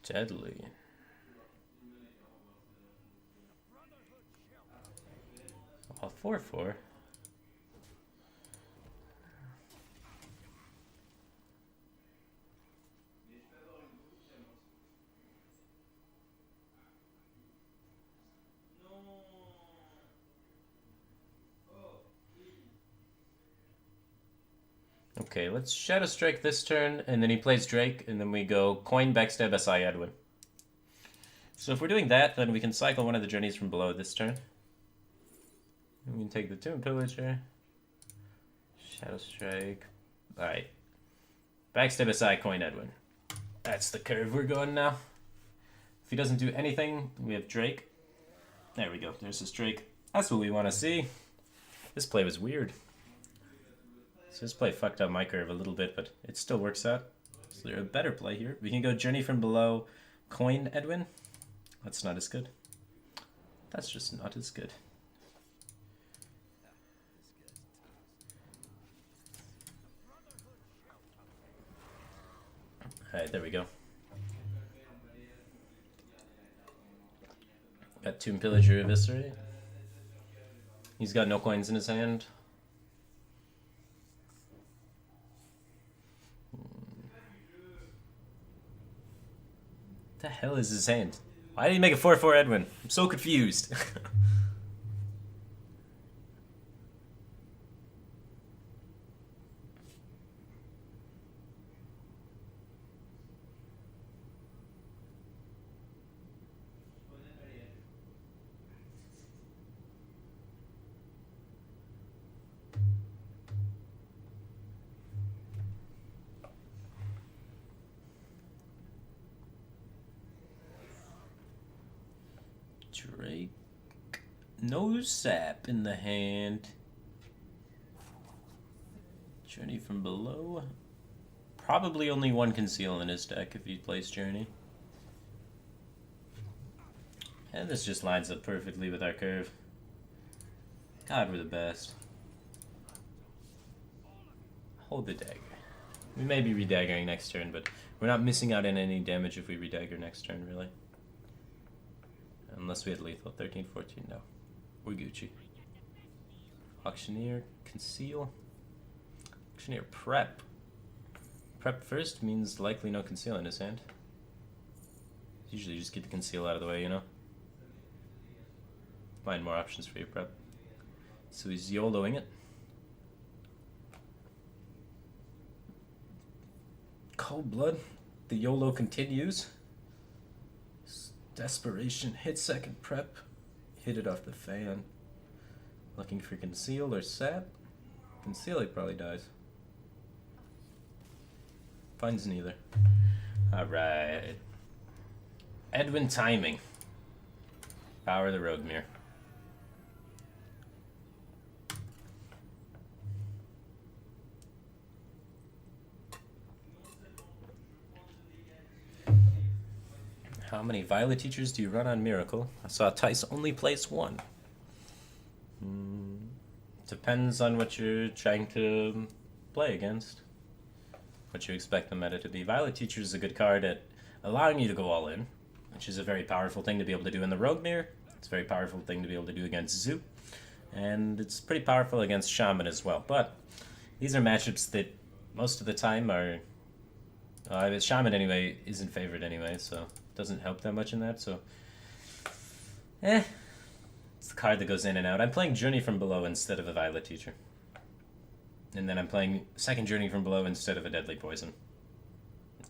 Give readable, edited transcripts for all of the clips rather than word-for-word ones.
Deadly. Oh, 4-4. Okay, let's Shadow Strike this turn, and then he plays Drake, and then we go Coin, Backstab, SI, Edwin. So if we're doing that, then we can cycle one of the journeys from below this turn. We can take the Tomb Pillager. Shadow Strike. Alright. Backstab, SI, Coin, Edwin. That's the curve we're going now. If he doesn't do anything, we have Drake. There we go. There's his Drake. That's what we want to see. This play was weird. So this play fucked up my curve a little bit, but it still works out. So there's a better play here. We can go Journey from below, Coin, Edwin. That's not as good. That's just not as good. Alright, there we go. Got Tomb Pillager Eviscerate. He's got no coins in his hand. What the hell is his hand? Why did he make a 4-4 Edwin? I'm so confused. Drake. No sap in the hand. Journey from below. Probably only one conceal in his deck if he plays Journey. And this just lines up perfectly with our curve. God, we're the best. Hold the dagger. We may be redaggering next turn, but we're not missing out on any damage if we redagger next turn, really. Unless we had lethal. 13, 14, no. We're Gucci. Auctioneer, conceal. Auctioneer, prep. Prep first means likely no conceal in his hand. Usually just get the conceal out of the way, you know? Find more options for your prep. So he's YOLOing it. Cold Blood. The YOLO continues. Desperation. Hit second prep. Hit it off the fan. Looking for conceal or sap. Conceal, he probably dies. Finds neither. Alright. Edwin timing. Power of the Rogue Mirror. How many Violet teachers do you run on Miracle? I saw Tice only place one. Depends on what you're trying to play against. What you expect the meta to be. Violet Teacher is a good card at allowing you to go all in, which is a very powerful thing to be able to do in the Rogue Mirror. It's a very powerful thing to be able to do against Zoo. And it's pretty powerful against Shaman as well. But these are matchups that most of the time are... Shaman anyway isn't favored anyway, so it doesn't help that much in that. So, it's the card that goes in and out. I'm playing Journey from Below instead of a Violet Teacher. And then I'm playing second Journey from Below instead of a Deadly Poison.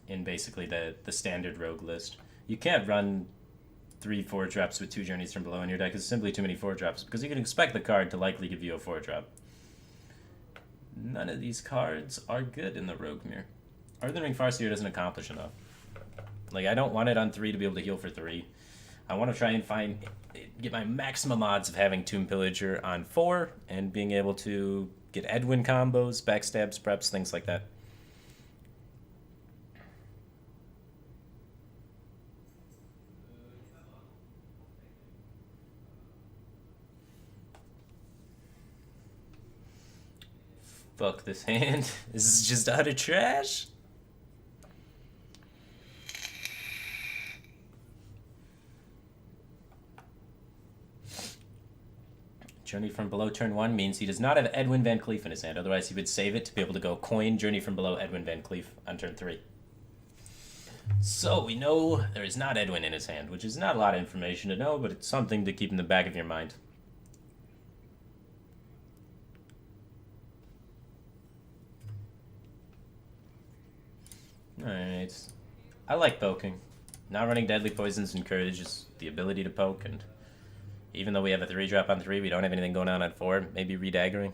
In basically the standard rogue list. You can't run 3 4-drops with 2 Journeys from Below in your deck. It's simply too many 4-drops, because you can expect the card to likely give you a 4-drop. None of these cards are good in the Rogue Mirror. Earthen Ring Farseer doesn't accomplish enough. Like, I don't want it on 3 to be able to heal for 3. I want to try and get my maximum odds of having Tomb Pillager on 4 and being able to get Edwin combos, backstabs, preps, things like that. Fuck this hand. This is just utter trash. Journey from Below turn 1 means he does not have Edwin Van Cleef in his hand. Otherwise, he would save it to be able to go coin Journey from Below Edwin Van Cleef on turn 3. So we know there is not Edwin in his hand, which is not a lot of information to know, but it's something to keep in the back of your mind. Alright. I like poking. Not running deadly poisons encourages the ability to poke, and even though we have a 3-drop on 3, we don't have anything going on 4. Maybe redaggering.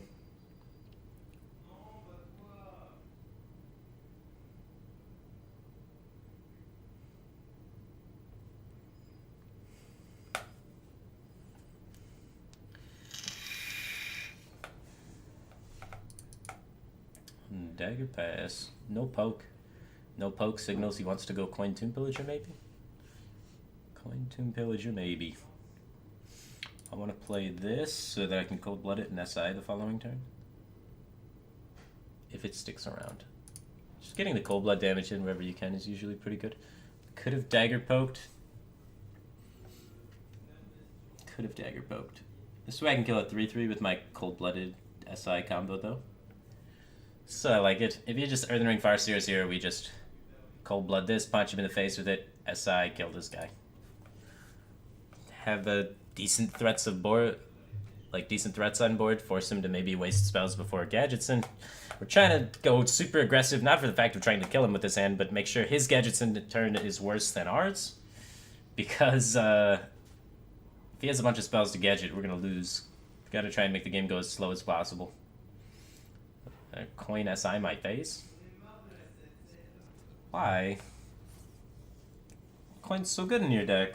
Dagger pass. No poke. No poke signals he wants to go coin Tomb Pillager, maybe? Coin Tomb Pillager, maybe. I want to play this so that I can cold blood it and SI the following turn. If it sticks around. Just getting the cold blood damage in wherever you can is usually pretty good. Could have dagger poked. Could have dagger poked. This way I can kill a 3-3 with my cold blooded SI combo though. So I like it. If you just Earthen Ring Farseer 0, we just cold blood this, punch him in the face with it, SI, kill this guy. Have a decent threats of board, like decent threats on board, force him to maybe waste spells before gadgets in. We're trying to go super aggressive, not for the fact of trying to kill him with this hand, but make sure his gadgets in turn is worse than ours. Because if he has a bunch of spells to gadget, we're going to lose. We've got to try and make the game go as slow as possible. Coin SI my face. Why? Coin's so good in your deck.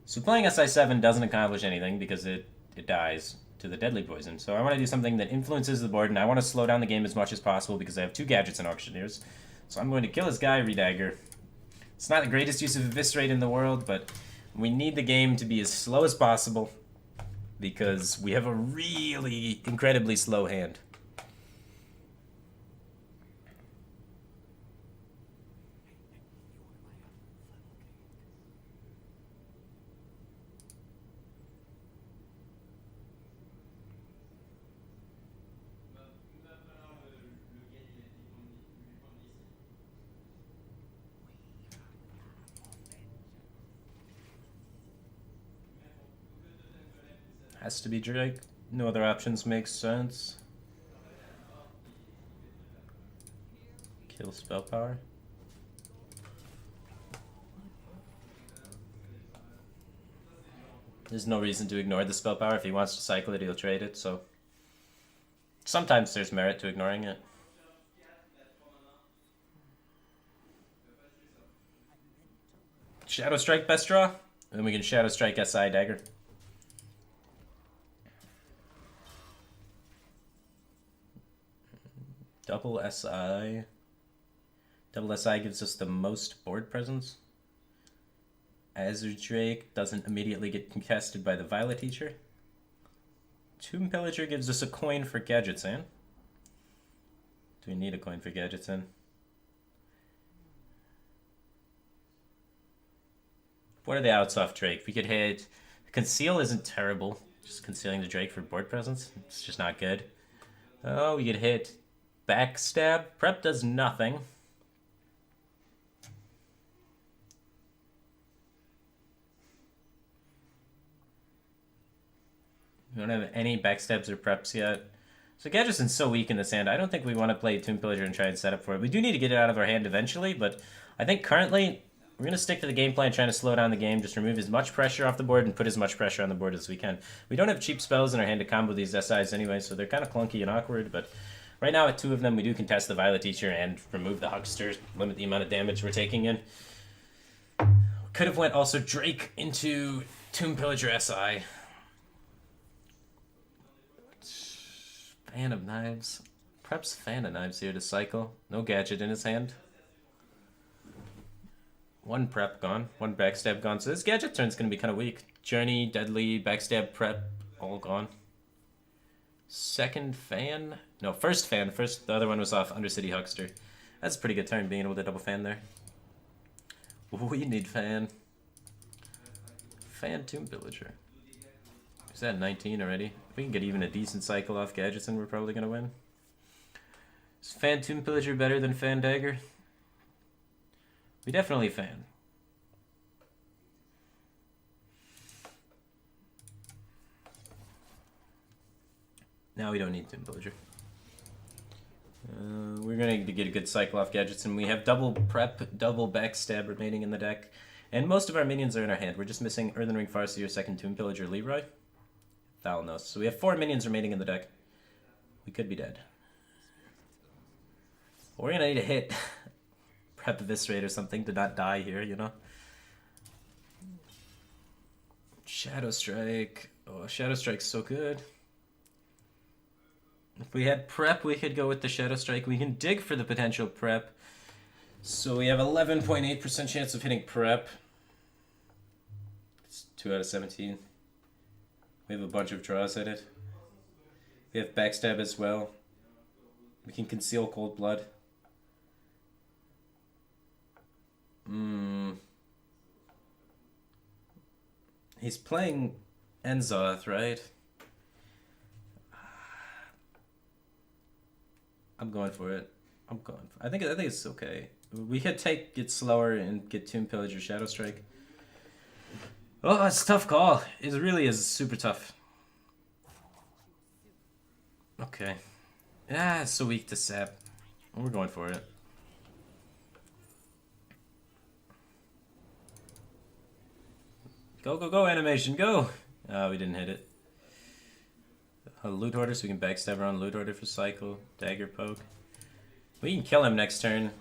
So playing SI7 doesn't accomplish anything because it dies to the deadly poison. So I want to do something that influences the board, and I want to slow down the game as much as possible because I have 2 gadgets and Auctioneers. So I'm going to kill this guy, redagger. It's not the greatest use of Eviscerate in the world, but we need the game to be as slow as possible because we have a really incredibly slow hand. Has to be Drake. No other options make sense. Kill spell power. There's no reason to ignore the spell power. If he wants to cycle it, he'll trade it, so sometimes there's merit to ignoring it. Shadow Strike best draw, and then we can Shadow Strike SI dagger. Double SI. Double SI gives us the most board presence. Azure Drake doesn't immediately get contested by the Violet Teacher. Tomb Pillager gives us a coin for gadgets in. Do we need a coin for gadgets in? What are the outs off Drake? We could hit... Conceal isn't terrible. Just concealing the Drake for board presence. It's just not good. Oh, we could hit... Backstab. Prep does nothing. We don't have any backstabs or preps yet. So Gadgetson's so weak in this hand. I don't think we want to play Tomb Pillager and try and set up for it. We do need to get it out of our hand eventually, but I think currently we're going to stick to the game plan, trying to slow down the game, just remove as much pressure off the board and put as much pressure on the board as we can. We don't have cheap spells in our hand to combo these SIs anyway, so they're kind of clunky and awkward, but right now, at 2 of them, we do contest the Violet Teacher and remove the Huckster, limit the amount of damage we're taking in. Could have went also Drake into Tomb Pillager SI. Fan of Knives. Perhaps Fan of Knives here to cycle. No gadget in his hand. 1 prep gone. 1 backstab gone. So this gadget turn's going to be kind of weak. Journey, Deadly, backstab, prep, all gone. Second fan? No, first fan. First, the other one was off Undercity Huckster. That's a pretty good turn, being able to double fan there. We need fan. Fan Tomb Pillager. Is that 19 already? If we can get even a decent cycle off gadgets, then we're probably gonna win. Is Fan Tomb Pillager better than Fan Dagger? We definitely fan. Now we don't need Tomb Pillager. We're going to get a good cycle off gadgets, and we have double prep, double backstab remaining in the deck. And most of our minions are in our hand. We're just missing Earthen Ring Farseer, second Tomb Pillager, Leroy. Thalnos. So we have 4 minions remaining in the deck. We could be dead. We're going to need a hit. Prep Eviscerate or something to not die here, you know? Shadow Strike. Oh, Shadow Strike's so good. If we had prep, we could go with the Shadow Strike. We can dig for the potential prep. So we have 11.8% chance of hitting prep. It's 2 out of 17. We have a bunch of draws at it. We have backstab as well. We can conceal Cold Blood. He's playing Enzoth, right? I'm going for it. I think it's okay. We could take it slower and get Tomb Pillager Shadow Strike. Oh, it's a tough call. It really is super tough. Okay. Yeah, it's so weak to sap. We're going for it. Go, go, go, animation, go! Oh, we didn't hit it. A loot order, so we can backstab around loot order for cycle. Dagger poke. We can kill him next turn.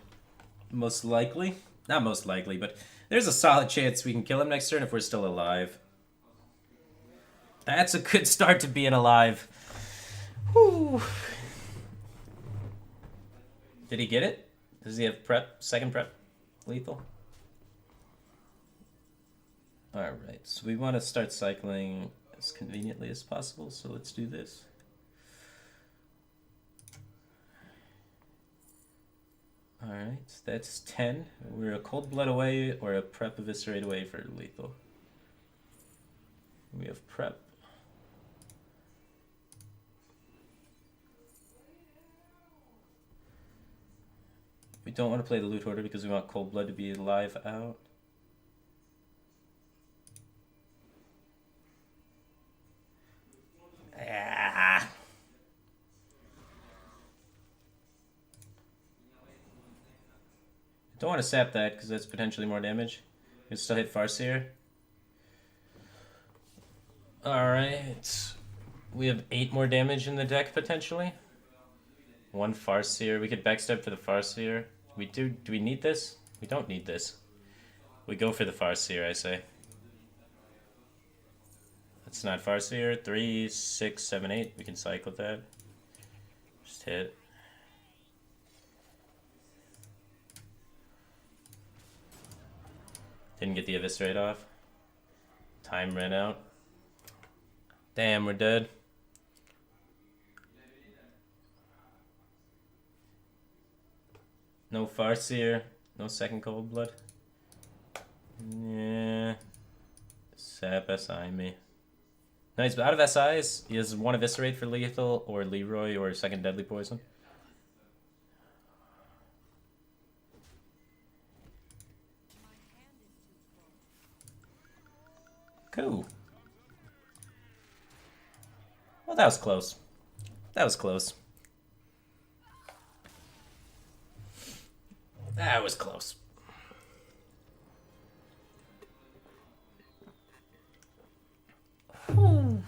Most likely. Not most likely, but there's a solid chance we can kill him next turn if we're still alive. That's a good start to being alive. Whew. Did he get it? Does he have prep? Second prep? Lethal? Alright, so we want to start cycling as conveniently as possible, so let's do this. Alright, that's 10. We're a Cold Blood away or a Prep Eviscerate away for lethal. We have Prep. We don't want to play the loot order because we want Cold Blood to be live out. Don't want to sap that because that's potentially more damage. We can still hit Farseer. Alright. We have 8 more damage in the deck potentially. 1 Farseer. We could backstab for the Farseer. Do we need this? We don't need this. We go for the Farseer, I say. That's not Farseer. 3, 6, 7, 8. We can cycle that. Just hit. Didn't get the Eviscerate off. Time ran out. Damn, we're dead. No Farseer. No second Cold Blood. Yeah. Sap SI me. Nice, but out of SIs, he has 1 Eviscerate for lethal, or Leroy, or second Deadly Poison. Cool. Well, that was close. That was close. That was close. Whew.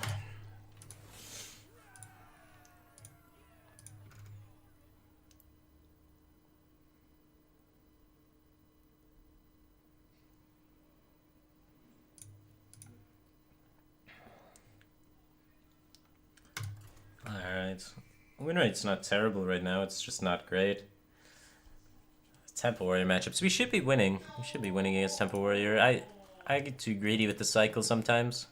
Alright. Win rate's not terrible right now, it's just not great. Temple Warrior matchups. We should be winning. We should be winning against Temple Warrior. I get too greedy with the cycle sometimes.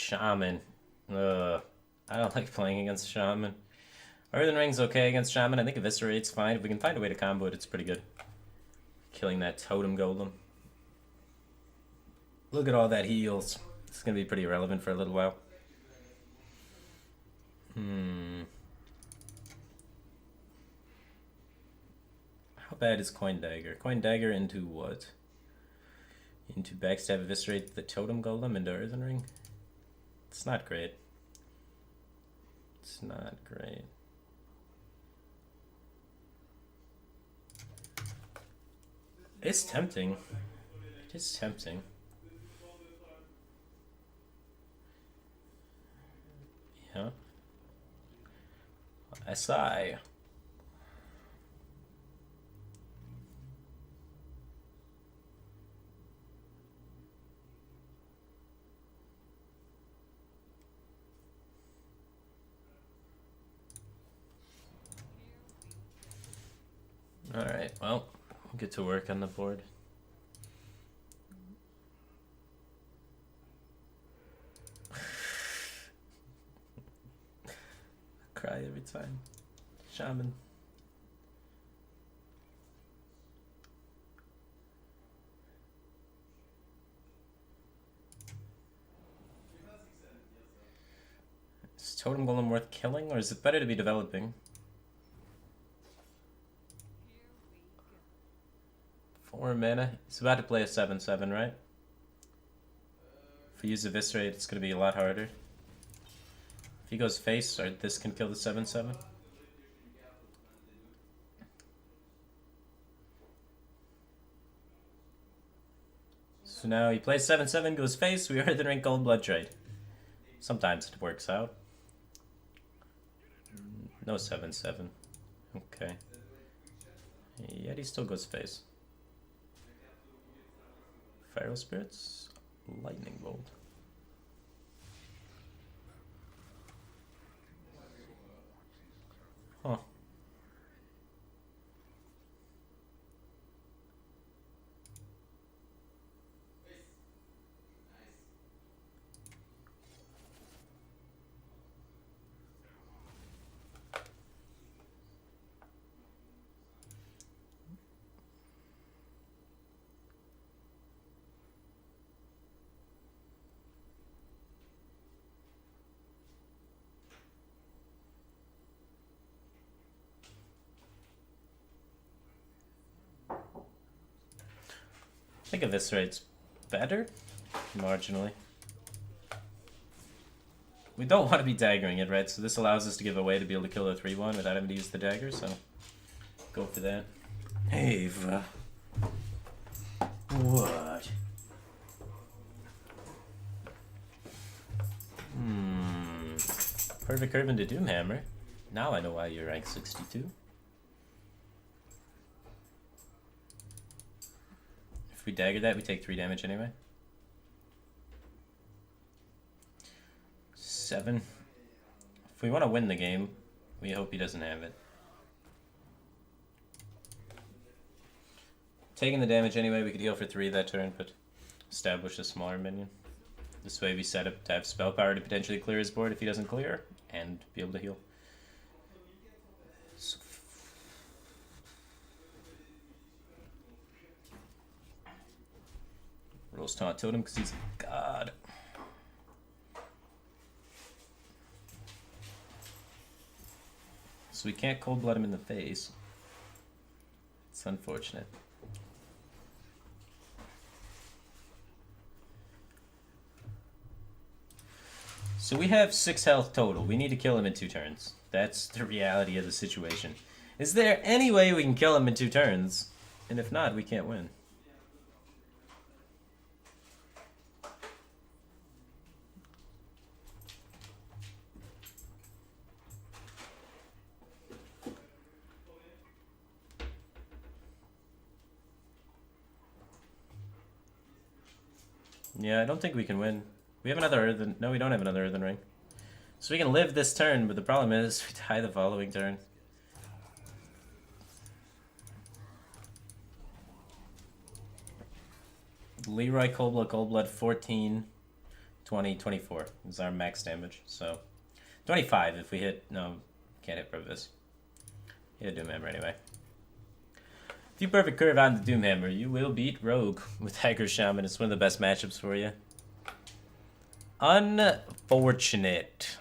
Shaman. I don't like playing against Shaman. Earthen Ring's okay against Shaman. I think Eviscerate's fine. If we can find a way to combo it, it's pretty good. Killing that Totem Golem. Look at all that heals. It's going to be pretty irrelevant for a little while. How bad is Coin Dagger? Coin Dagger into what? Into Backstab, Eviscerate the Totem Golem into Earthen Ring? It's not great. It's not great. It's tempting. It is tempting. Yeah. SI. Alright, well, we'll get to work on the board. Cry every time. Shaman. Is Totem Golem worth killing, or is it better to be developing? 4 mana. He's about to play a 7/7, right? If we use Eviscerate, it's going to be a lot harder. If he goes face, or this can kill the 7/7. So now he plays 7/7, goes face, we Earthen Ring Cold Blood trade. Sometimes it works out. No 7/7. Okay. Yet he still goes face. Feral Spirits, Lightning Bolt. Huh. I think Eviscerate's better, marginally. We don't want to be daggering it, right? So this allows us to give away to be able to kill a 3/1 without having to use the dagger, so go for that. Ava. What? Perfect curve into Doomhammer. Now I know why you're rank 62. If we dagger that, we take 3 damage anyway. 7. If we want to win the game, we hope he doesn't have it. Taking the damage anyway, we could heal for 3 that turn, but establish a smaller minion. This way we set up to have spell power to potentially clear his board if he doesn't clear, and be able to heal. So rolls Taunt Totem because he's a god. So we can't Cold Blood him in the face. It's unfortunate. So we have 6 health total. We need to kill him in 2 turns. That's the reality of the situation. Is there any way we can kill him in 2 turns? And if not, we can't win. Yeah, I don't think we can win. We have another Earthen... No, we don't have another Earthen Ring. So we can live this turn, but the problem is we die the following turn. Leroy Cold Blood 14. 20, 24 is our max damage. So 25 if we hit. No, can't hit Provis. Hit Doomhammer anyway. If you perfect curve on the Doomhammer, you will beat Rogue with Hacker Shaman. It's one of the best matchups for you. Unfortunate.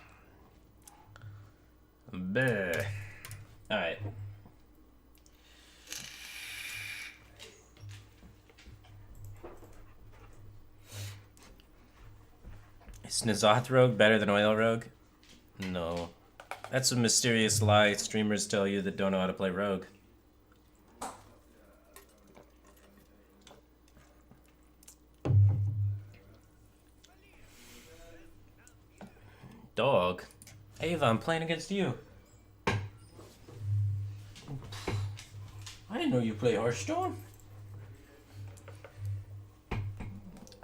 Bleh. Alright. Is N'Zoth Rogue better than Oil Rogue? No. That's a mysterious lie streamers tell you that don't know how to play Rogue. Dog. Ava, I'm playing against you. I didn't know you play Hearthstone.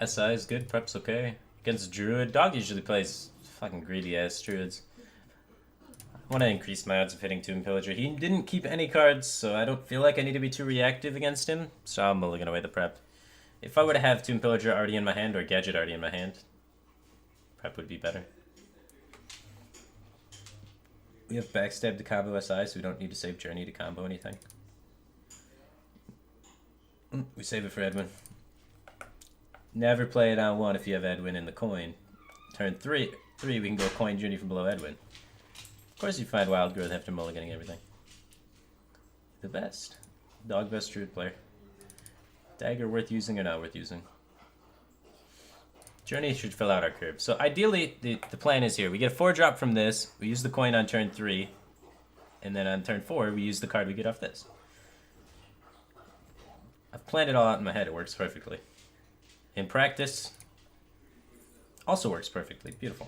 SI is good, prep's okay. Against Druid, Dog usually plays fucking greedy ass Druids. I want to increase my odds of hitting Tomb Pillager. He didn't keep any cards, so I don't feel like I need to be too reactive against him. So I'm mulligan away the prep. If I were to have Tomb Pillager already in my hand or Gadget already in my hand, prep would be better. We have Backstab to combo SI, so we don't need to save Journey to combo anything. We save it for Edwin. Never play it on 1 if you have Edwin in the coin. Turn 3, we can go coin Journey from below Edwin. Of course you find Wild Growth after mulliganing everything. The best. Dog best Druid player. Dagger worth using or not worth using? Journey should fill out our curve. So ideally, the plan is here. We get a 4-drop from this. We use the coin on turn 3. And then on turn 4, we use the card we get off this. I've planned it all out in my head. It works perfectly. In practice, also works perfectly. Beautiful.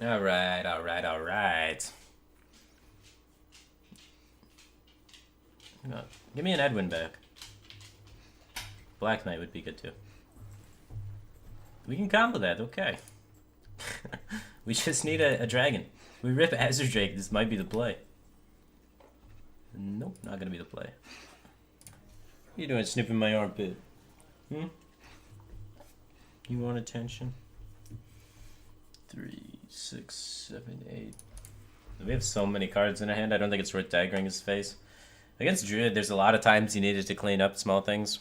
Alright, alright, alright. Give me an Edwin back. Black Knight would be good too. We can combo that, okay. We just need a dragon. We rip Azure Drake, this might be the play. Nope, not gonna be the play. What are you doing sniffing my armpit? Hmm? You want attention? 3, 6, 7, 8. We have so many cards in our hand, I don't think it's worth daggering his face. Against Druid, there's a lot of times he needed to clean up small things.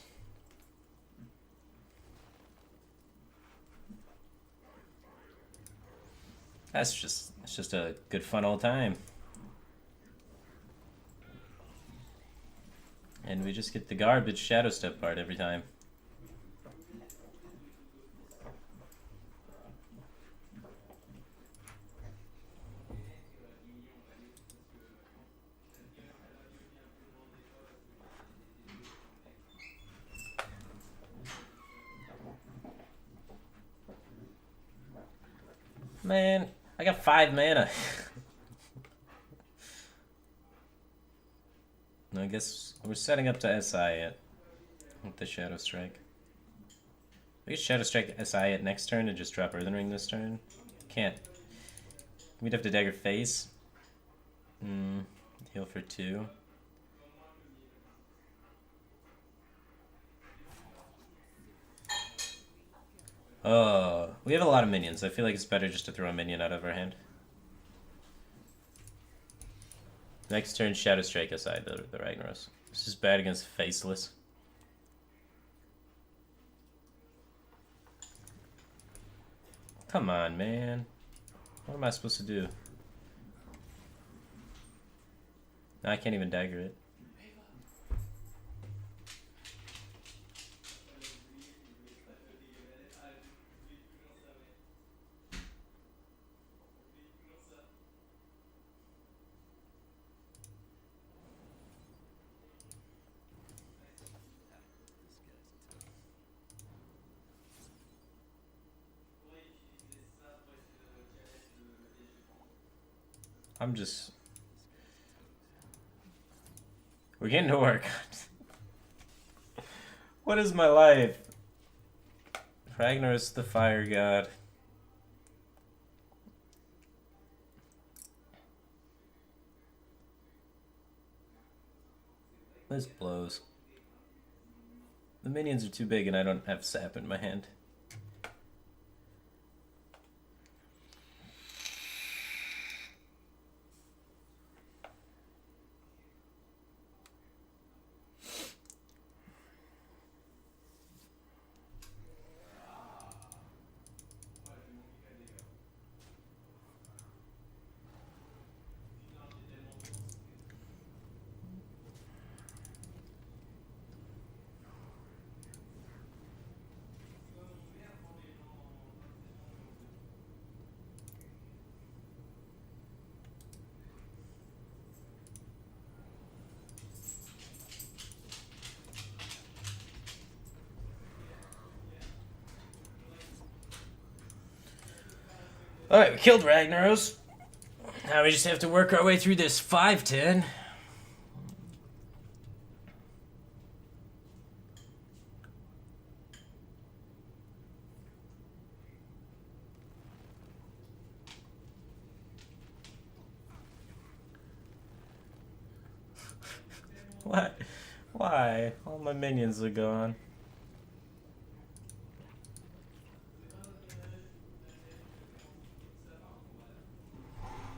It's just a good fun old time. And we just get the garbage Shadow Step part every time. Man, I got 5 mana. I guess we're setting up to SI it with the Shadow Strike. We could Shadow Strike SI it next turn and just drop Earthen Ring this turn. Can't. We'd have to dagger face. Heal for 2. Oh, we have a lot of minions. I feel like it's better just to throw a minion out of our hand. Next turn, Shadow Strike aside the Ragnaros. This is bad against Faceless. Come on, man. What am I supposed to do? I can't even dagger it. I'm just... We're getting to work. What is my life? Ragnaros the Fire God. This blows. The minions are too big and I don't have sap in my hand. Alright, we killed Ragnaros. Now we just have to work our way through this 5-10. What? Why? All my minions are gone.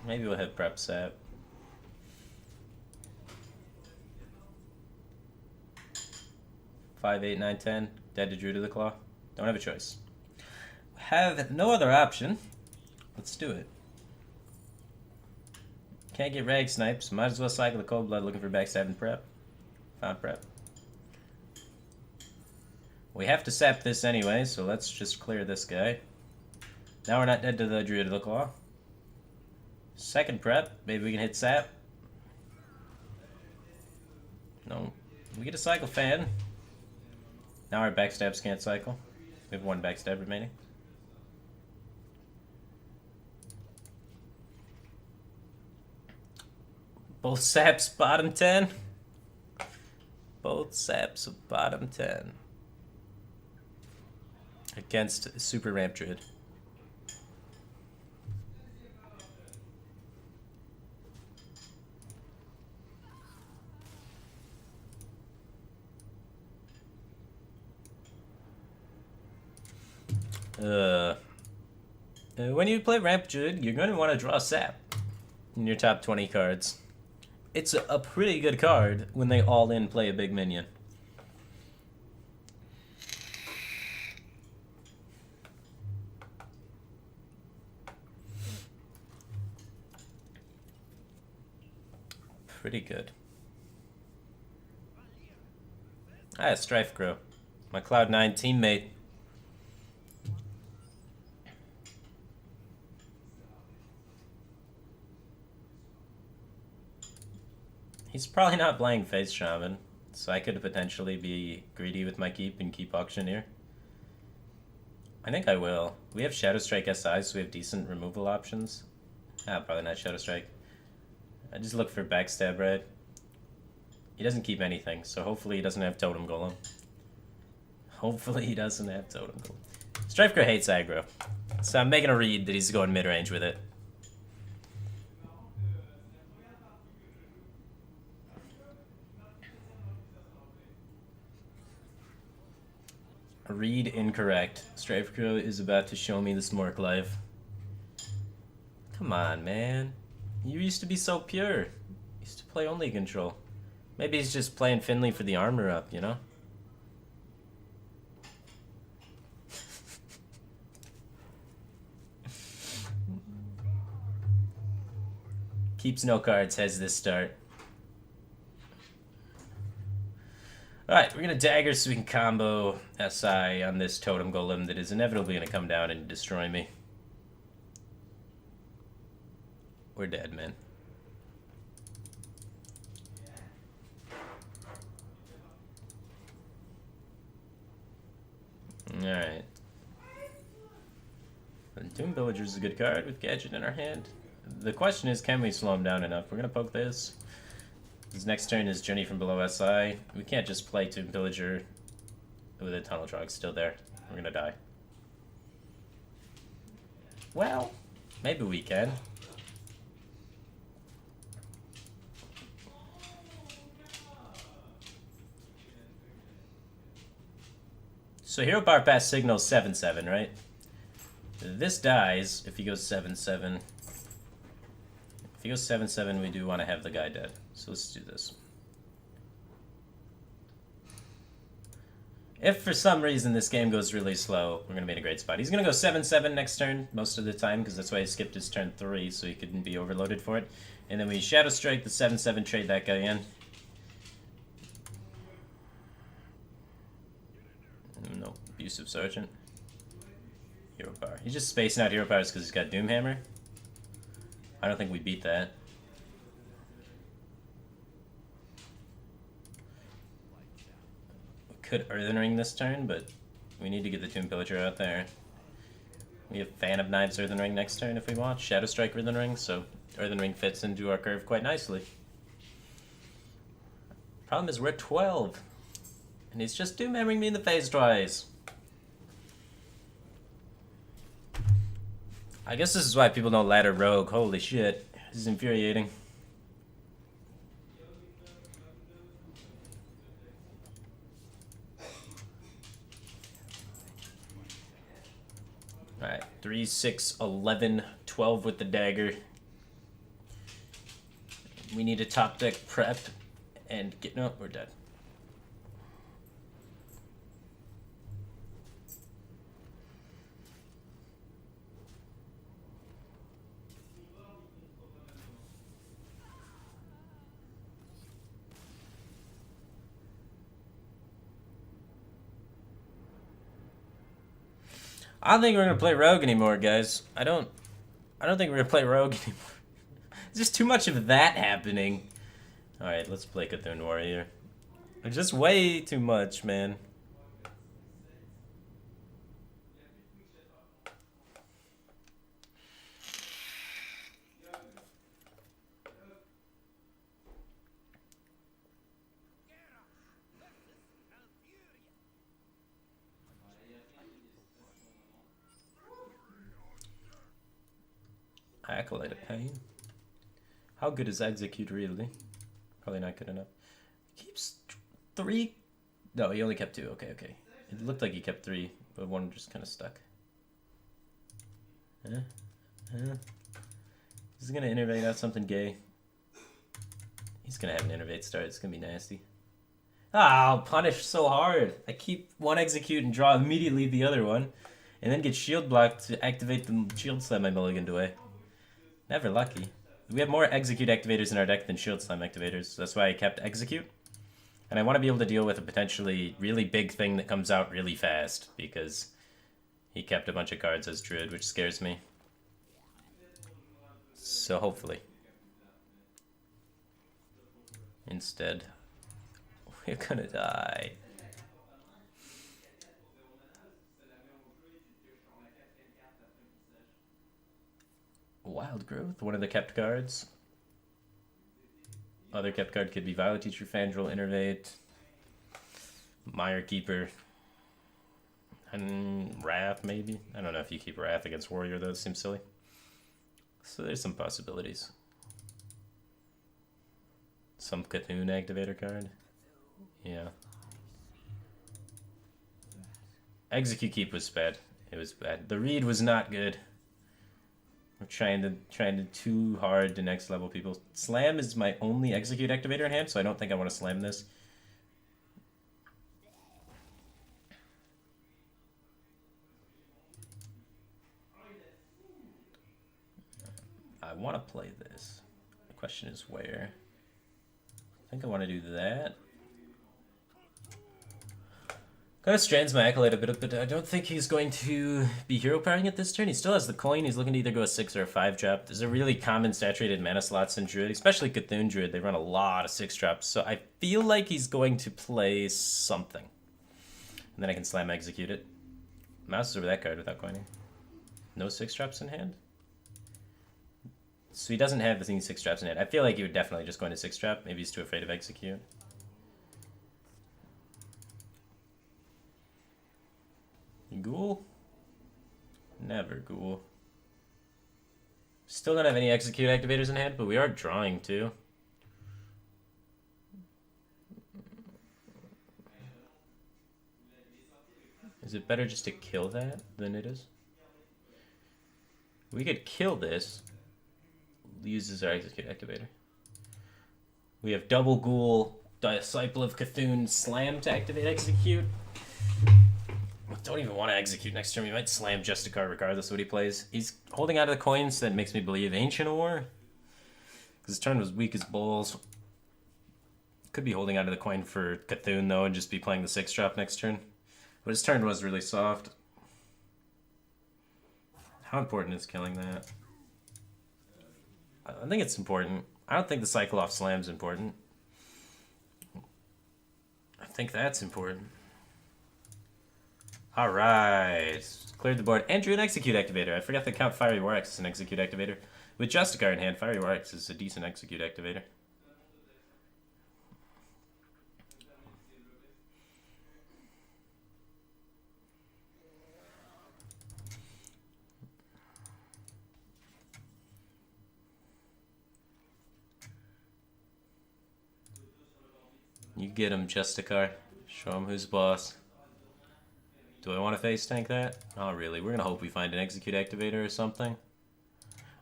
Maybe we'll have prep sap. 5, 8, 9, 10. Dead to Druid of the Claw. Don't have a choice. Have no other option. Let's do it. Can't get rag snipes. Might as well cycle the Cold Blood looking for backstab and prep. Found prep. We have to sap this anyway, so let's just clear this guy. Now we're not dead to the Druid of the Claw. Second prep. Maybe we can hit sap. No. We get a cycle fan. Now our backstabs can't cycle. We have one backstab remaining. Both saps bottom 10. Both saps bottom 10. Against Super Ramp Druid. When you play Ramp Druid, you're going to want to draw sap in your top 20 cards. It's a pretty good card when they all in play a big minion. Pretty good. Ah, Strife Grow. My Cloud9 teammate. He's probably not playing Face Shaman, so I could potentially be greedy with my keep and keep Auctioneer. I think I will. We have Shadow Strike SI, so we have decent removal options. Ah, probably not Shadow Strike. I just look for Backstab Red. He doesn't keep anything, so hopefully he doesn't have Totem Golem. Hopefully he doesn't have Totem Golem. Strifecrow hates aggro, so I'm making a read that he's going mid-range with it. Read incorrect. Strifecrow is about to show me the Smork life. Come on, man. You used to be so pure. You used to play only control. Maybe he's just playing Finley for the armor up, you know? Keeps no cards, has this start. Alright, we're going to dagger so we can combo SI on this Totem Golem that is inevitably going to come down and destroy me. We're dead, man. Alright. Doom Villager is a good card with Gadget in our hand. The question is, can we slow him down enough? We're going to poke this. His next turn is Journey from Below SI. We can't just play Tomb Villager with a Tunnel Trog still there. We're gonna die. Well, maybe we can. So Hero Power Pass signals 7/7, right? This dies if he goes 7/7. If he goes 7/7, we do want to have the guy dead. So let's do this. If for some reason this game goes really slow, we're going to be in a great spot. He's going to go 7/7 next turn most of the time, because that's why he skipped his turn 3, so he couldn't be overloaded for it. And then we Shadow Strike the 7/7, trade that guy in. No, Abusive Sergeant. Hero Power. He's just spacing out Hero Powers because he's got Doomhammer. I don't think we beat that. Could Earthen Ring this turn, but we need to get the Tomb Pillager out there. We have Fan of Knives Earthen Ring next turn if we want. Shadow Strike Earthen Ring, so Earthen Ring fits into our curve quite nicely. Problem is we're at 12. And he's just Doomhammering me in the face twice. I guess this is why people don't ladder Rogue. Holy shit. This is infuriating. Alright, 3, 6, 11, 12 with the dagger. We need a top deck prep and get... No, we're dead. I don't think we're gonna play Rogue anymore, guys. I don't think we're gonna play Rogue anymore. There's just too much of that happening. Alright, let's play Cthulhu Warrior. There's just way too much, man. Acolyte of Pain. How good is Execute really? Probably not good enough. Keeps 3. No, he only kept 2. Okay, okay. It looked like he kept 3, but 1 just kind of stuck. He's gonna innervate out something gay. He's gonna have an innervate start. It's gonna be nasty. Ah, I'll punish so hard. I keep 1 execute and draw immediately the other one, and then get shield blocked to activate the shield slam I mulliganed away. Never lucky. We have more execute activators in our deck than shield slam activators, so that's why I kept execute. And I want to be able to deal with a potentially really big thing that comes out really fast, because he kept a bunch of cards as Druid, which scares me. So hopefully. Instead, we're gonna die. Wild Growth, one of the kept cards. Other kept card could be Violet Teacher, Fandral, Innervate, Mire Keeper, and Wrath maybe. I don't know if you keep Wrath against Warrior though, it seems silly. So there's some possibilities. Some Cthulhu activator card. Yeah. Execute Keep was bad. It was bad. The read was not good. We're trying to too hard to next level people. Slam is my only execute activator in hand, so I don't think I want to slam this. I want to play this. The question is where. I think I want to do that. Kind of strands my Acolyte a bit, but I don't think he's going to be hero powering it this turn. He still has the coin. He's looking to either go a 6 or a 5 drop. There's a really common saturated mana slots in Druid, especially Cthulhu Druid. They run a lot of 6 drops, so I feel like he's going to play something. And then I can slam execute it. Mouse is over that card without coining. No 6 drops in hand? So he doesn't have the 6 drops in hand. I feel like he would definitely just go into 6 drop. Maybe he's too afraid of execute. Ghoul? Never Ghoul. Still don't have any execute activators in hand, but we are drawing too. Is it better just to kill that than it is? We could kill this. Uses our execute activator. We have double ghoul, Disciple of Cthulhu, slam to activate execute. Don't even want to execute next turn. We might slam Justicar regardless of what he plays. He's holding out of the coins, so that makes me believe Ancient War. Because his turn was weak as balls. Could be holding out of the coin for Cthulhu though and just be playing the 6-drop next turn. But his turn was really soft. How important is killing that? I think it's important. I don't think the cycle off slam's important. I think that's important. Alright. Cleared the board. And drew an execute activator. I forgot to count Fiery War Axe as an execute activator. With Justicar in hand, Fiery War Axe is a decent execute activator. You get him, Justicar. Show him who's boss. Do I want to face tank that? Not really. We're going to hope we find an execute activator or something.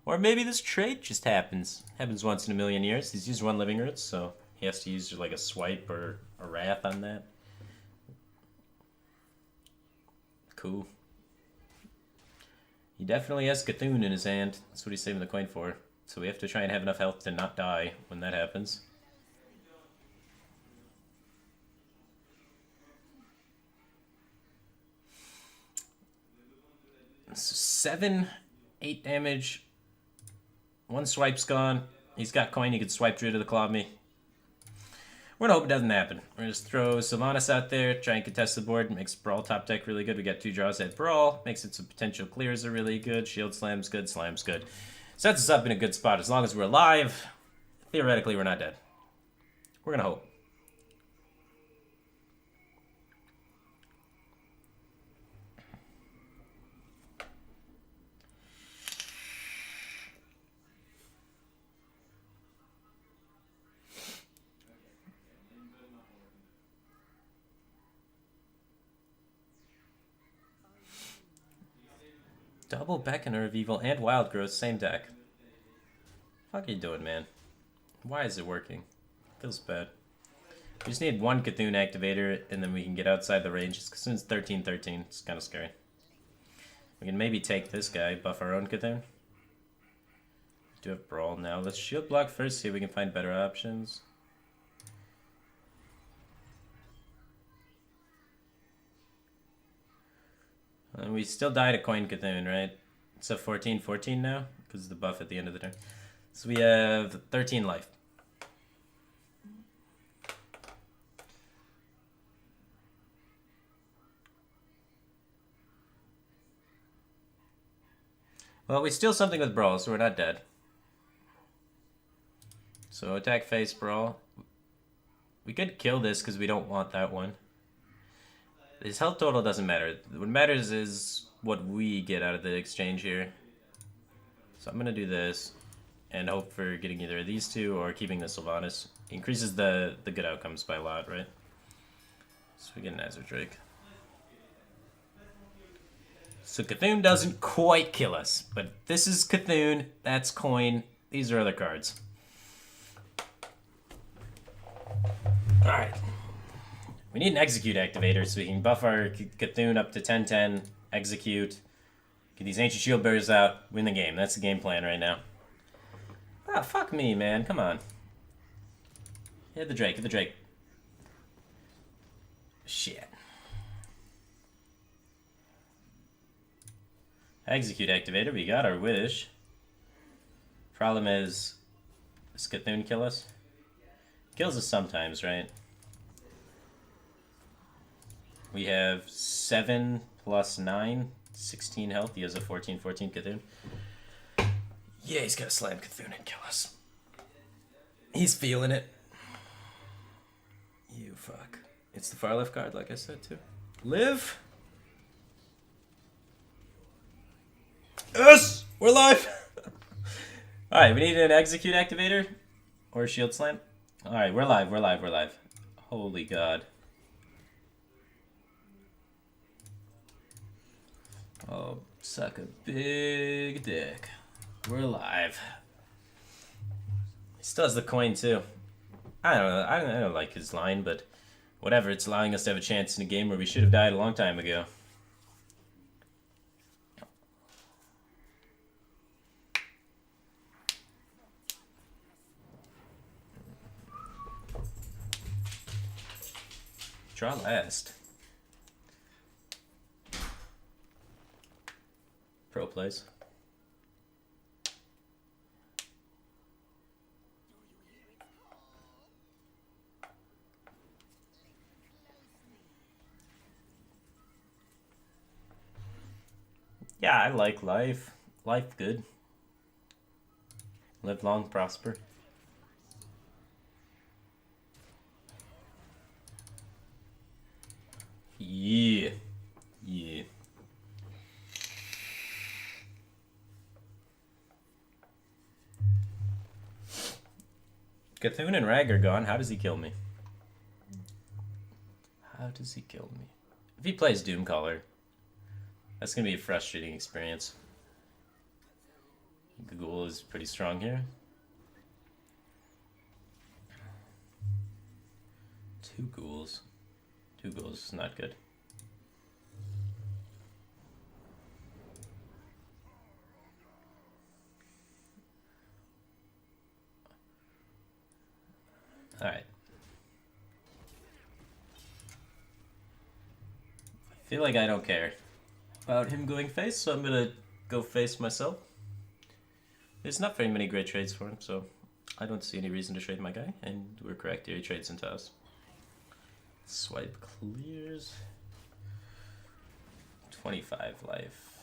Or maybe this trade just happens. Happens once in a million years. He's used 1 Living Roots, so he has to use like a swipe or a wrath on that. Cool. He definitely has Cthulhu in his hand. That's what he's saving the coin for. So we have to try and have enough health to not die when that happens. So 7, 8 damage. 1 swipe's gone. He's got coin, he could swipe Druid to the Claw me. We're gonna hope it doesn't happen. We're gonna just throw Sylvanas out there, try and contest the board, makes Brawl top deck really good. We got 2 draws at Brawl, makes it so potential clears are really good. Shield Slam's good, Slam's good. Sets us up in a good spot. As long as we're alive, theoretically we're not dead. We're gonna hope. Double Beckoner of Evil and Wild Growth, same deck. Fuck are you doing, man? Why is it working? Feels bad. We just need 1 Cthulhu activator, and then we can get outside the range. As soon as 13-13, it's kind of scary. We can maybe take this guy, buff our own Cthulhu. Do have Brawl now. Let's shield block first, see if we can find better options. And we still died a coin Cthulhu, right? It's a 14-14 now, because of the buff at the end of the turn. So we have 13 life. Well, we steal something with Brawl, so we're not dead. So attack face Brawl. We could kill this because we don't want that one. His health total doesn't matter. What matters is what we get out of the exchange here. So I'm going to do this and hope for getting either of these 2 or keeping the Sylvanas. Increases the good outcomes by a lot, right? So we get an Azure Drake. So Cthulhu doesn't quite kill us, but this is Cthulhu, that's coin, these are other cards. Alright. We need an execute activator so we can buff our Cthulhu up to 10-10, execute, get these Ancient Shield Bearers out, win the game. That's the game plan right now. Ah, fuck me, man. Come on. Hit the Drake, hit the Drake. Shit. Execute activator, we got our wish. Problem is, does Cthulhu kill us? Kills us sometimes, right? We have 7 plus 9, 16 health. He has a 14-14 Cthulhu. Yeah, he's gonna slam Cthulhu and kill us. He's feeling it. You fuck. It's the far left card, like I said, too. Live! Yes! We're live! Alright, we need an execute activator. Or a shield slam. Alright, we're live, we're live, we're live. Holy god. Oh, suck a big dick. We're alive. He still has the coin too. I don't know. I don't like his line, but whatever. It's allowing us to have a chance in a game where we should have died a long time ago. Draw last. Pro plays. Yeah, I like life. Life good. Live long, prosper. Yeah. Yeah. Cthulhu and Rag are gone. How does he kill me? How does he kill me? If he plays Doomcaller, that's going to be a frustrating experience. Ghoul is pretty strong here. 2 ghouls. 2 ghouls is not good. Alright. I feel like I don't care about him going face, so I'm gonna go face myself. There's not very many great trades for him, so I don't see any reason to trade my guy, and we're correct here, he trades into us. Swipe clears. 25 life.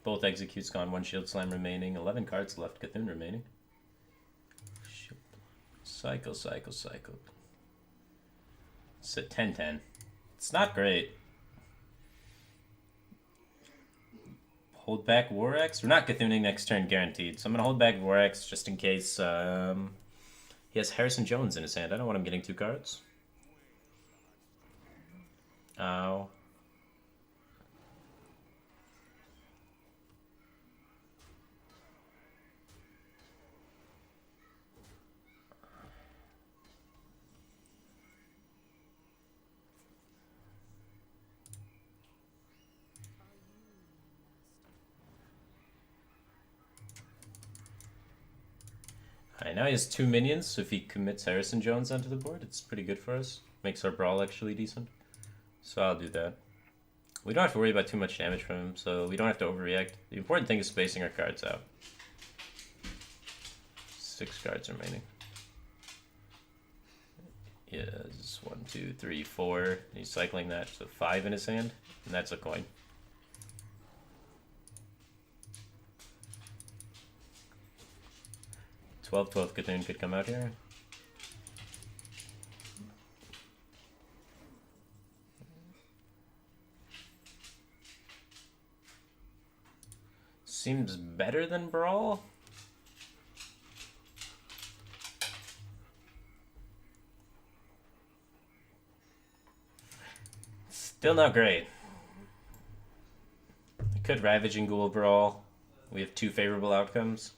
Both executes gone, 1 shield slam remaining, 11 cards left, Cthulhu remaining. Cycle. It's a 10-10. It's not great. Hold back War Axe. We're not Cthulhuing next turn guaranteed, so I'm going to hold back War Axe just in case he has Harrison Jones in his hand. I don't want him getting 2 cards. Ow. Alright, now he has 2 minions, so if he commits Harrison Jones onto the board, it's pretty good for us. Makes our brawl actually decent. So I'll do that. We don't have to worry about too much damage from him, so we don't have to overreact. The important thing is spacing our cards out. 6 cards remaining. Yeah, this is 1, 2, 3, 4. And he's cycling that, so 5 in his hand, and that's a coin. Twelve Cthulhu could come out here. Seems better than Brawl. Still not great. I could Ravage and Ghoul Brawl. We have 2 favorable outcomes.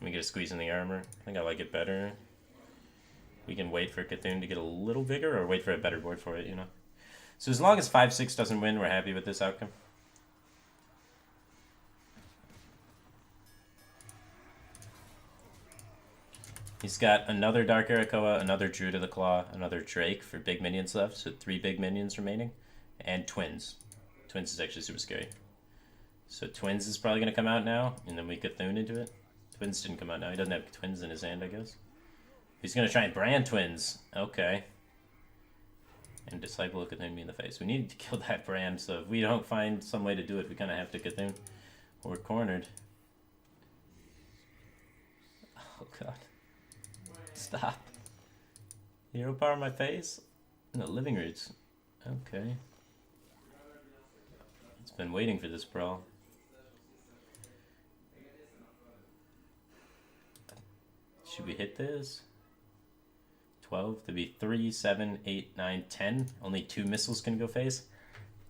We get a squeeze in the armor. I think I like it better. We can wait for Cthulhu to get a little bigger or wait for a better board for it, you know. So as long as 5-6 doesn't win, we're happy with this outcome. He's got another Dark Arakoa, another Druid of the Claw, another Drake for big minions left, so 3 big minions remaining, and Twins. Twins is actually super scary. So Twins is probably going to come out now, and then we Cthulhu into it. Twins didn't come out now. He doesn't have Twins in his hand, I guess. He's going to try and brand Twins. Okay. And Disciple of Cthulhu me in the face. We need to kill that brand, so if we don't find some way to do it, we kind of have to Cthulhu. We're cornered. Oh, God. Stop. Hero power in my face? No, Living Roots. Okay. It's been waiting for this brawl. Should we hit this? 12 to be 3, 7, 8, 9, 10. Only 2 missiles can go face.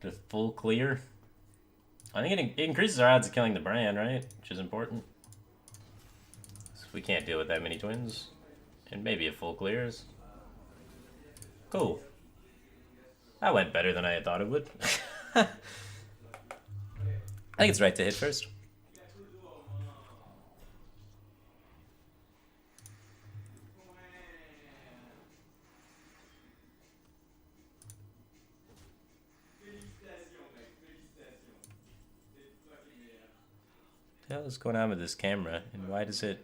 The full clear. I think it increases our odds of killing the brand, right? Which is important. So we can't deal with that many twins. And maybe a full clears. Cool. That went better than I had thought it would. I think it's right to hit first. What the hell is going on with this camera? And why doesn't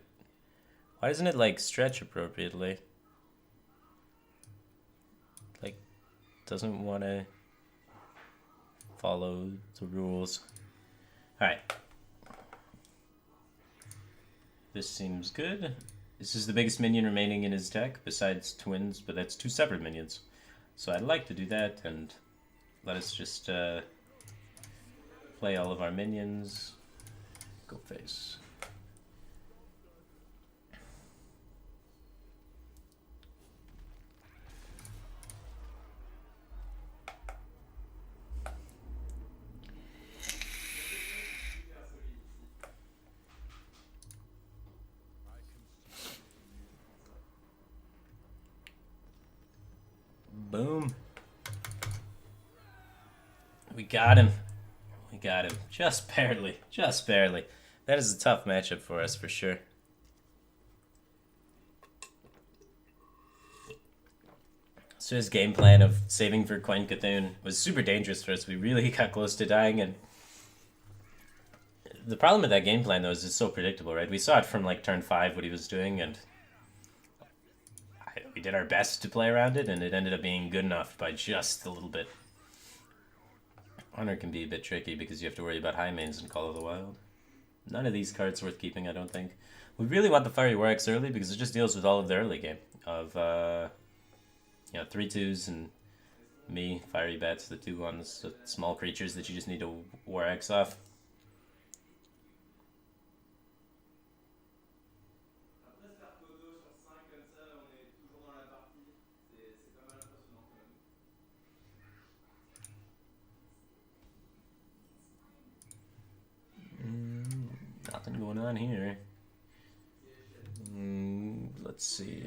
it like stretch appropriately? Like, doesn't want to follow the rules. Alright. This seems good. This is the biggest minion remaining in his deck, besides twins, but that's two separate minions. So I'd like to do that, and let us just play all of our minions. Go face. Boom. We got him. We got him. Just barely. Just barely. That is a tough matchup for us, for sure. So his game plan of saving for Coin Cthulhu was super dangerous for us. We really got close to dying, and the problem with that game plan, though, is it's so predictable, right? We saw it from, like, turn 5, what he was doing, and we did our best to play around it, and it ended up being good enough by just a little bit. Honor can be a bit tricky because you have to worry about high mains in Call of the Wild. None of these cards worth keeping, I don't think. We really want the Fiery Warx early because it just deals with all of the early game of, 3/2s and me, Fiery Bats, the 2/1s, the small creatures that you just need to Warx off. Nothing going on here. Let's see.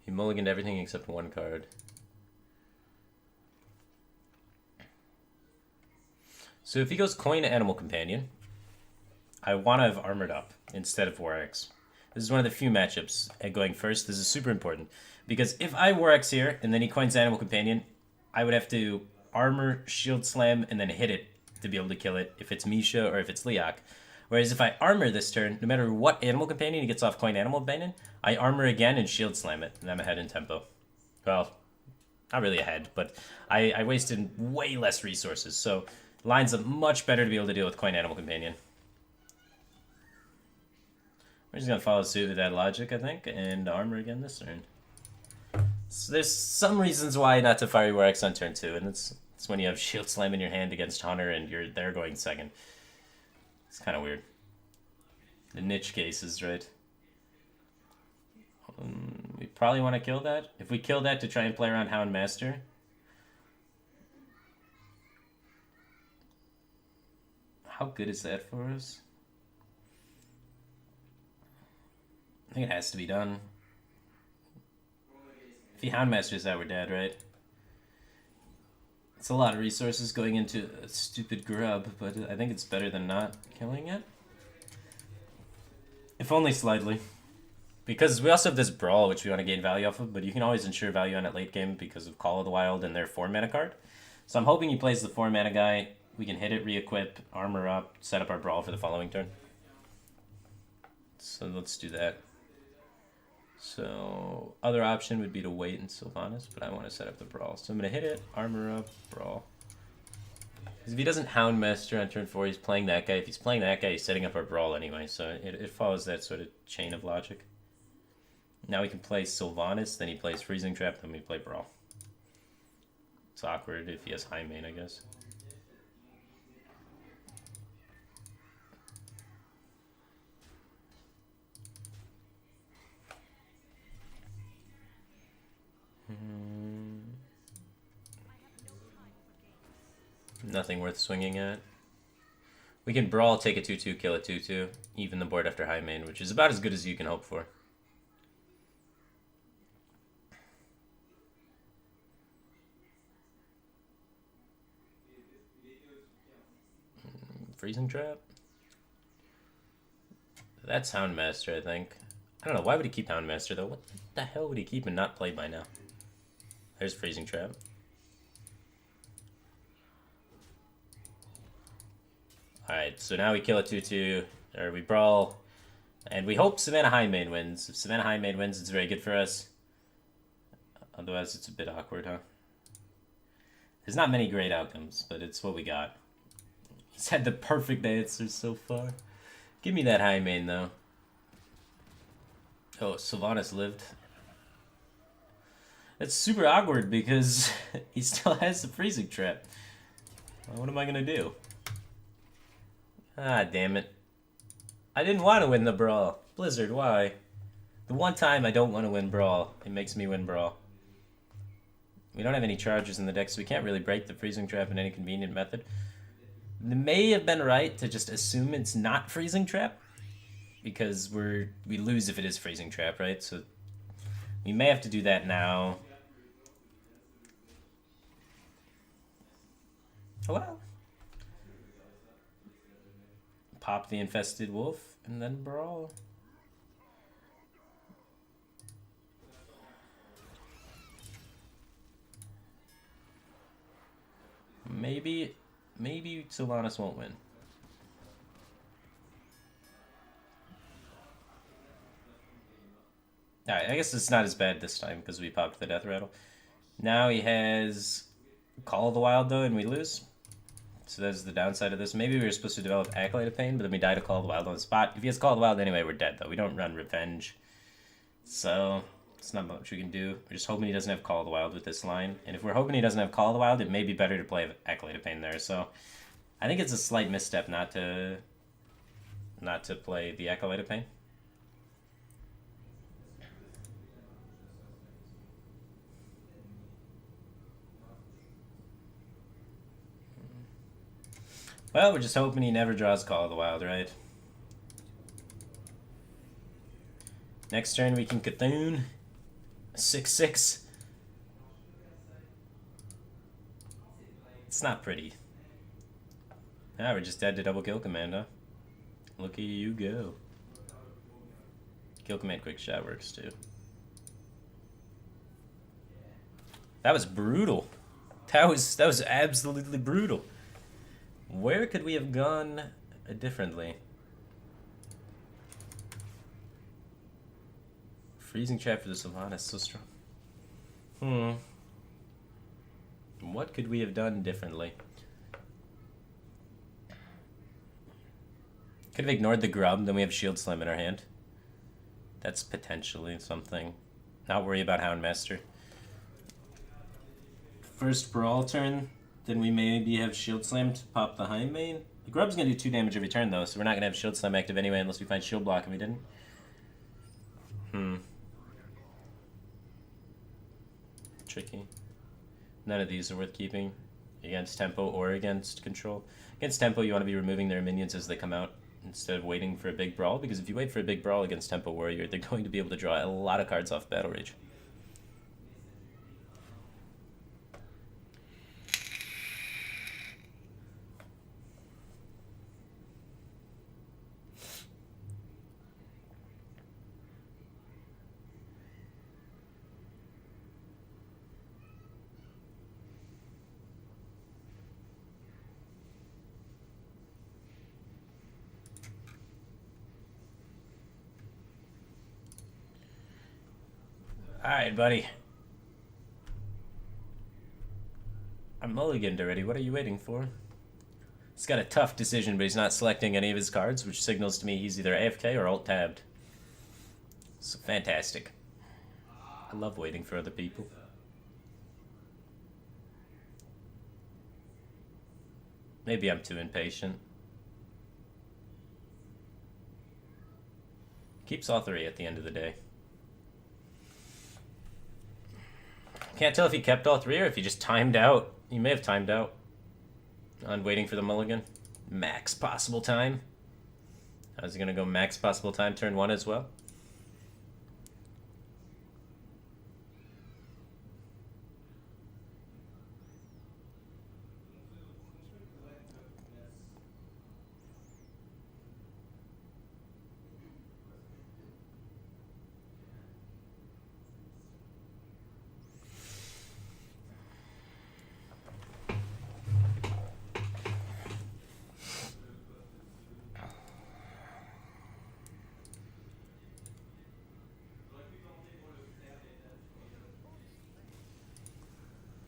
He mulliganed everything except one card. So if he goes Coin Animal Companion, I want to have Armored Up instead of Warx. This is one of the few matchups at going first. This is super important. Because if I Warx here and then he coins Animal Companion, I would have to Armor, Shield Slam, and then hit it to be able to kill it if it's Misha or if it's Leok. Whereas if I Armor this turn, no matter what Animal Companion he gets off Coin Animal Companion, I Armor again and Shield Slam it, and I'm ahead in tempo. Well, not really ahead, but I wasted way less resources, so lines up much better to be able to deal with Coin Animal Companion. We're just going to follow suit with that logic, I think, and Armor again this turn. So there's some reasons why not to Fiery Warx on turn 2, and it's when you have Shield Slam in your hand against Hunter and they're going second. It's kind of weird. The niche cases, right? We probably want to kill that. If we kill that to try and play around Hound Master. How good is that for us? I think it has to be done. If he Hound Masters that, we're dead, right? It's a lot of resources going into a stupid grub, but I think it's better than not killing it. If only slightly. Because we also have this Brawl, which we want to gain value off of, but you can always ensure value on it late game because of Call of the Wild and their 4-mana card. So I'm hoping he plays the 4-mana guy. We can hit it, re-equip, Armor up, set up our Brawl for the following turn. So let's do that. So other option would be to wait in Sylvanas, but I want to set up the Brawl. So I'm going to hit it, Armor up, Brawl. Because if he doesn't Hound Master on turn 4, he's playing that guy. If he's playing that guy, he's setting up our Brawl anyway. So it follows that sort of chain of logic. Now we can play Sylvanas, then he plays Freezing Trap, then we play Brawl. It's awkward if he has high main, I guess. Nothing worth swinging at. We can brawl, take a 2-2, kill a 2-2, even the board after high main, which is about as good as you can hope for. Freezing Trap? That's Houndmaster, I think. I don't know, why would he keep Houndmaster, though? What the hell would he keep and not play by now? There's Freezing Trap. Alright, so now we kill a 2-2, or we brawl, and we hope Savannah High Main wins. If Savannah High Main wins, it's very good for us. Otherwise, it's a bit awkward, huh? There's not many great outcomes, but it's what we got. He's had the perfect answers so far. Give me that High Main, though. Oh, Sylvanas lived. That's super awkward because he still has the Freezing Trap. Well, what am I gonna do? Ah, damn it. I didn't want to win the Brawl. Blizzard, why? The one time I don't want to win Brawl, it makes me win Brawl. We don't have any charges in the deck, so we can't really break the Freezing Trap in any convenient method. It may have been right to just assume it's not Freezing Trap, because we lose if it is Freezing Trap, right? So we may have to do that now. Well, pop the Infested Wolf and then brawl. Maybe Sylvanas won't win. Alright, I guess it's not as bad this time because we popped the Death Rattle. Now he has Call of the Wild, though, and we lose. So that's the downside of this. Maybe we were supposed to develop Acolyte of Pain, but then we die to Call of the Wild on the spot. If he has Call of the Wild anyway, we're dead, though. We don't run Revenge. So it's not much we can do. We're just hoping he doesn't have Call of the Wild with this line. And if we're hoping he doesn't have Call of the Wild, it may be better to play Acolyte of Pain there. So I think it's a slight misstep not to play the Acolyte of Pain. Well, we're just hoping he never draws Call of the Wild, right? Next turn we can Cthulhu. 6/6. It's not pretty. Ah, we're just dead to double kill command, huh? Look at you go. Kill command quick shot works too. That was brutal. That was absolutely brutal. Where could we have gone differently? Freezing Trap for the Sylvanas, so strong. What could we have done differently? Could have ignored the grub, then we have Shield Slam in our hand. That's potentially something. Not worry about Houndmaster. First Brawl turn, then we maybe have Shield Slam to pop the High Main. The grub's gonna do 2 damage every turn, though, so we're not gonna have Shield Slam active anyway unless we find Shield Block, and we didn't. Tricky. None of these are worth keeping against tempo or against control. Against tempo, you want to be removing their minions as they come out instead of waiting for a big brawl, because if you wait for a big brawl against Tempo Warrior, they're going to be able to draw a lot of cards off Battle Rage. Alright, buddy. I'm mulliganed already. What are you waiting for? He's got a tough decision, but he's not selecting any of his cards, which signals to me he's either AFK or alt-tabbed. So fantastic. I love waiting for other people. Maybe I'm too impatient. Keeps all 3 at the end of the day. Can't tell if he kept all 3 or if he just timed out. He may have timed out. On waiting for the mulligan. Max possible time. I was gonna go max possible time turn 1 as well.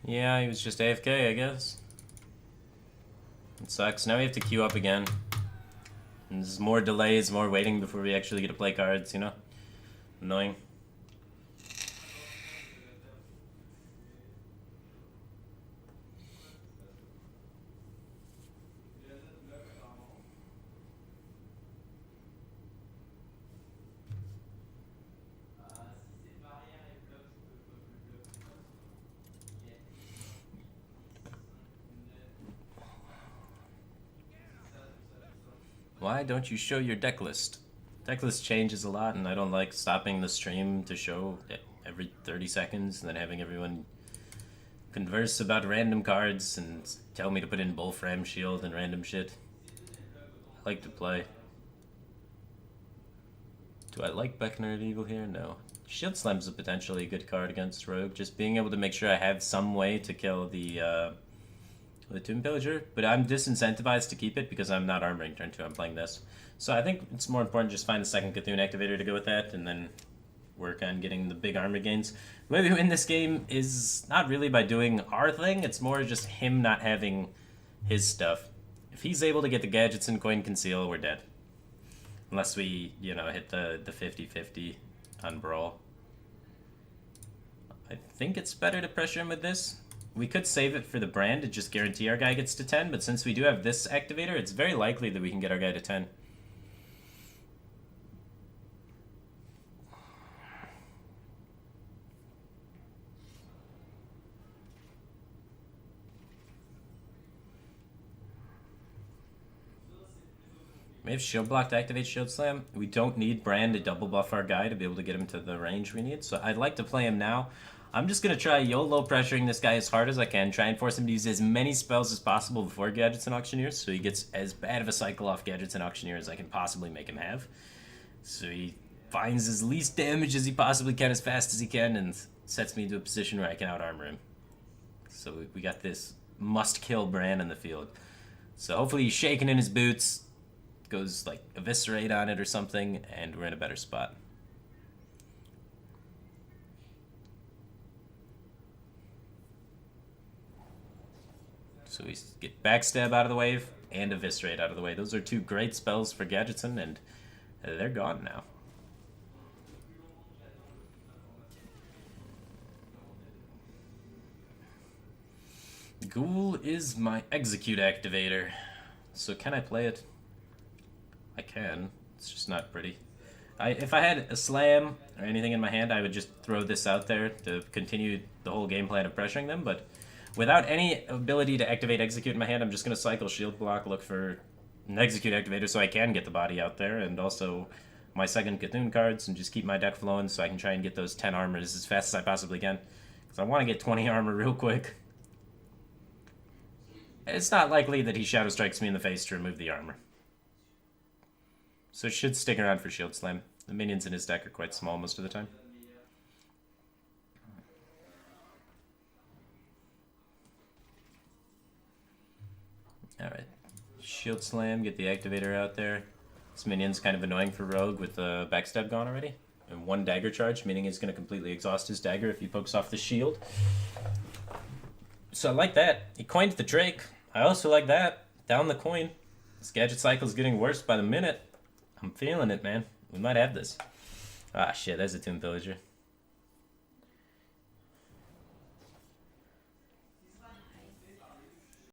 Yeah, he was just AFK, I guess. It sucks. Now we have to queue up again. And there's more delays, more waiting before we actually get to play cards, you know? Annoying. Why don't you show your deck list? Deck list changes a lot, and I don't like stopping the stream to show every 30 seconds and then having everyone converse about random cards and tell me to put in Bullfram Shield and random shit. I like to play. Do I like Beckner at Eagle here? No. Shield Slam's a potentially good card against Rogue. Just being able to make sure I have some way to kill the Tomb Pillager, but I'm disincentivized to keep it because I'm not armoring turn 2, I'm playing this. So I think it's more important just find the second Cthulhu activator to go with that, and then work on getting the big armor gains. The way we win this game is not really by doing our thing, it's more just him not having his stuff. If he's able to get the gadgets and coin conceal, we're dead. Unless we, you know, hit the 50-50 on Brawl. I think it's better to pressure him with this. We could save it for the brand to just guarantee our guy gets to 10, but since we do have this activator, it's very likely that we can get our guy to 10. We have Shield Block to activate Shield Slam. We don't need Brand to double buff our guy to be able to get him to the range we need, so I'd like to play him now. I'm just going to try YOLO pressuring this guy as hard as I can, try and force him to use as many spells as possible before Gadgets and Auctioneers, so he gets as bad of a cycle off Gadgets and Auctioneers as I can possibly make him have. So he finds as least damage as he possibly can as fast as he can, and sets me into a position where I can out-armor him. So we got this must-kill Bran in the field. So hopefully he's shaking in his boots, goes like Eviscerate on it or something, and we're in a better spot. So we get Backstab out of the way and Eviscerate out of the way. Those are two great spells for Gadgetzin, and they're gone now. Ghoul is my execute activator. So can I play it? I can. It's just not pretty. If I had a slam or anything in my hand, I would just throw this out there to continue the whole game plan of pressuring them, but without any ability to activate execute in my hand, I'm just going to cycle shield block, look for an execute activator so I can get the body out there, and also my second Cthulhu cards, and just keep my deck flowing so I can try and get those 10 armors as fast as I possibly can. Because I want to get 20 armor real quick. It's not likely that he Shadow Strikes me in the face to remove the armor. So it should stick around for Shield Slam. The minions in his deck are quite small most of the time. Alright. Shield Slam, get the activator out there. This minion's kind of annoying for Rogue with the backstab gone already. And one dagger charge, meaning he's going to completely exhaust his dagger if he pokes off the shield. So I like that. He coined the Drake. I also like that. Down the coin. This gadget cycle is getting worse by the minute. I'm feeling it, man. We might have this. Ah, shit, there's a Tomb Pillager.